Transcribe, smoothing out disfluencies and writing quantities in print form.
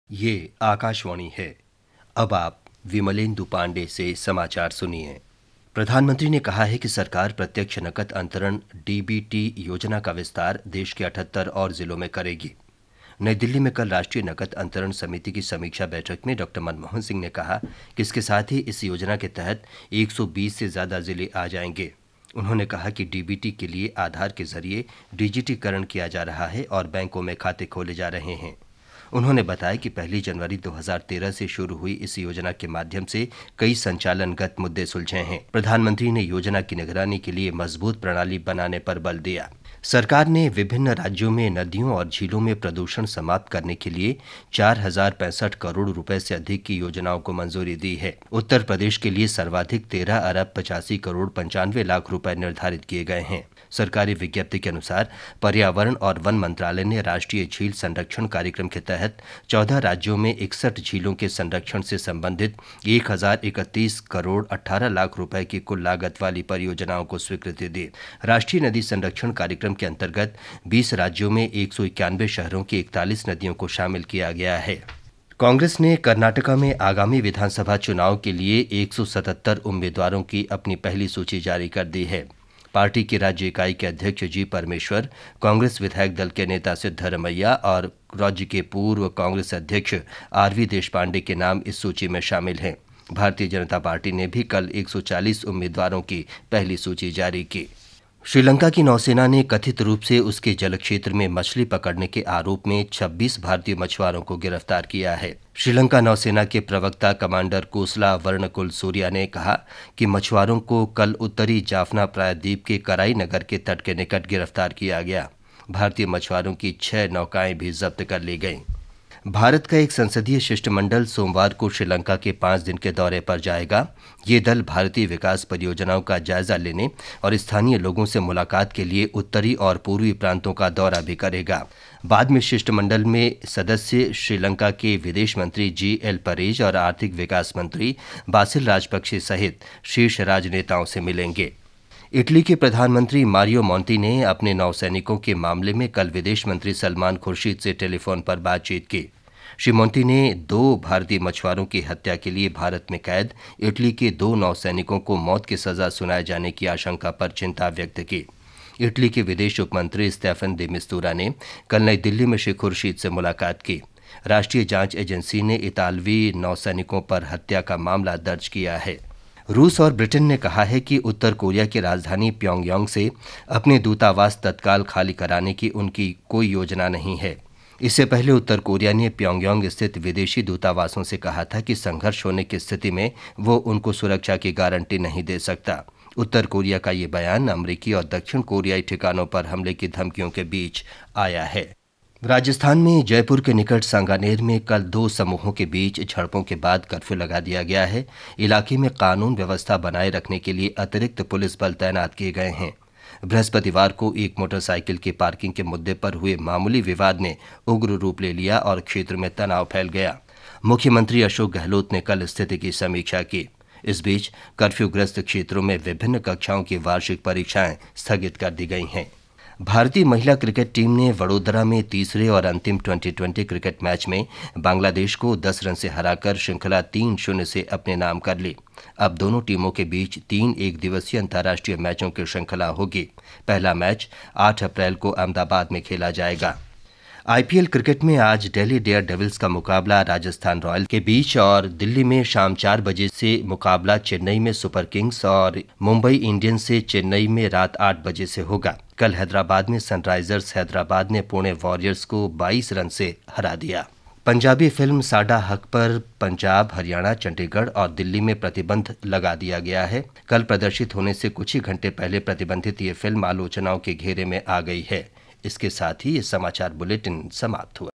ये आकाशवाणी है। अब आप विमलेंदु पांडे से समाचार सुनिए। प्रधानमंत्री ने कहा है कि सरकार प्रत्यक्ष नकद अंतरण डीबीटी योजना का विस्तार देश के 78 और जिलों में करेगी। नई दिल्ली में कल राष्ट्रीय नकद अंतरण समिति की समीक्षा बैठक में डॉक्टर मनमोहन सिंह ने कहा कि इसके साथ ही इस योजना के तहत 120 से ज्यादा जिले आ जाएंगे। उन्होंने कहा कि डीबीटी के लिए आधार के जरिए डिजिटीकरण किया जा रहा है और बैंकों में खाते खोले जा रहे हैं। उन्होंने बताया कि 1 जनवरी 2013 से शुरू हुई इस योजना के माध्यम से कई संचालनगत मुद्दे सुलझे हैं। प्रधानमंत्री ने योजना की निगरानी के लिए मजबूत प्रणाली बनाने पर बल दिया। सरकार ने विभिन्न राज्यों में नदियों और झीलों में प्रदूषण समाप्त करने के लिए 4065 करोड़ रुपए से अधिक की योजनाओं को मंजूरी दी है। उत्तर प्रदेश के लिए सर्वाधिक 13 अरब 85 करोड़ 95 लाख रुपए निर्धारित किए गए हैं। सरकारी विज्ञप्ति के अनुसार पर्यावरण और वन मंत्रालय ने राष्ट्रीय झील संरक्षण कार्यक्रम के तहत 14 राज्यों में 61 झीलों के संरक्षण से संबंधित 1031 करोड़ 18 लाख रुपए की कुल लागत वाली परियोजनाओं को स्वीकृति दी। राष्ट्रीय नदी संरक्षण कार्यक्रम के अंतर्गत 20 राज्यों में 191 शहरों की 41 नदियों को शामिल किया गया है। कांग्रेस ने कर्नाटका में आगामी विधानसभा चुनाव के लिए 177 उम्मीदवारों की अपनी पहली सूची जारी कर दी है। पार्टी की राज्य इकाई के अध्यक्ष जी परमेश्वर, कांग्रेस विधायक दल के नेता सिद्धरमैया और राज्य के पूर्व कांग्रेस अध्यक्ष आरवी देशपांडे के नाम इस सूची में शामिल हैं। भारतीय जनता पार्टी ने भी कल 140 उम्मीदवारों की पहली सूची जारी की। श्रीलंका की नौसेना ने कथित रूप से उसके जल क्षेत्र में मछली पकड़ने के आरोप में 26 भारतीय मछुआरों को गिरफ्तार किया है। श्रीलंका नौसेना के प्रवक्ता कमांडर कोसला वर्णकुल सूर्या ने कहा कि मछुआरों को कल उत्तरी जाफना प्रायद्वीप के कराई नगर के तट के निकट गिरफ्तार किया गया। भारतीय मछुआरों की 6 नौकाएं भी जब्त कर ली गईं। भारत का एक संसदीय शिष्टमंडल सोमवार को श्रीलंका के 5 दिन के दौरे पर जाएगा। ये दल भारतीय विकास परियोजनाओं का जायजा लेने और स्थानीय लोगों से मुलाकात के लिए उत्तरी और पूर्वी प्रांतों का दौरा भी करेगा। बाद में शिष्टमंडल में सदस्य श्रीलंका के विदेश मंत्री जी.एल. परेज और आर्थिक विकास मंत्री बासिल राजपक्षे सहित शीर्ष राजनेताओं से मिलेंगे। इटली के प्रधानमंत्री मारियो मोंटी ने अपने नौसैनिकों के मामले में कल विदेश मंत्री सलमान खुर्शीद से टेलीफोन पर बातचीत की। श्री मोंटी ने 2 भारतीय मछुआरों की हत्या के लिए भारत में कैद इटली के 2 नौसैनिकों को मौत की सजा सुनाए जाने की आशंका पर चिंता व्यक्त की। इटली के विदेश उपमंत्री स्टेफन दे मिस्तूरा ने कल नई दिल्ली में श्री खुर्शीद से मुलाकात की। राष्ट्रीय जांच एजेंसी ने इतालवी नौसैनिकों पर हत्या का मामला दर्ज किया है। रूस और ब्रिटेन ने कहा है कि उत्तर कोरिया की राजधानी प्योंगयांग से अपने दूतावास तत्काल खाली कराने की उनकी कोई योजना नहीं है। इससे पहले उत्तर कोरिया ने प्योंगयांग स्थित विदेशी दूतावासों से कहा था कि संघर्ष होने की स्थिति में वो उनको सुरक्षा की गारंटी नहीं दे सकता। उत्तर कोरिया का ये बयान अमेरिकी और दक्षिण कोरियाई ठिकानों पर हमले की धमकियों के बीच आया है। राजस्थान में जयपुर के निकट सांगानेर में कल 2 समूहों के बीच झड़पों के बाद कर्फ्यू लगा दिया गया है। इलाके में कानून व्यवस्था बनाए रखने के लिए अतिरिक्त पुलिस बल तैनात किए गए हैं। बृहस्पतिवार को एक मोटरसाइकिल की पार्किंग के मुद्दे पर हुए मामूली विवाद ने उग्र रूप ले लिया और क्षेत्र में तनाव फैल गया। मुख्यमंत्री अशोक गहलोत ने कल स्थिति की समीक्षा की। इस बीच कर्फ्यूग्रस्त क्षेत्रों में विभिन्न कक्षाओं की वार्षिक परीक्षाएं स्थगित कर दी गई हैं। भारतीय महिला क्रिकेट टीम ने वडोदरा में तीसरे और अंतिम 2020 क्रिकेट मैच में बांग्लादेश को 10 रन से हराकर श्रृंखला 3-0 से अपने नाम कर ली। अब दोनों टीमों के बीच 3 एक दिवसीय अंतर्राष्ट्रीय मैचों की श्रृंखला होगी। पहला मैच 8 अप्रैल को अहमदाबाद में खेला जाएगा। आईपीएल क्रिकेट में आज दिल्ली डेयर डेविल्स का मुकाबला राजस्थान रॉयल्स के बीच और दिल्ली में शाम 4 बजे से मुकाबला चेन्नई में सुपर किंग्स और मुंबई इंडियंस से चेन्नई में रात 8 बजे से होगा। कल हैदराबाद में सनराइजर्स हैदराबाद ने पुणे वॉरियर्स को 22 रन से हरा दिया। पंजाबी फिल्म साडा हक पर पंजाब, हरियाणा, चंडीगढ़ और दिल्ली में प्रतिबंध लगा दिया गया है। कल प्रदर्शित होने से कुछ ही घंटे पहले प्रतिबंधित ये फिल्म आलोचनाओं के घेरे में आ गई है। इसके साथ ही ये समाचार बुलेटिन समाप्त हुआ।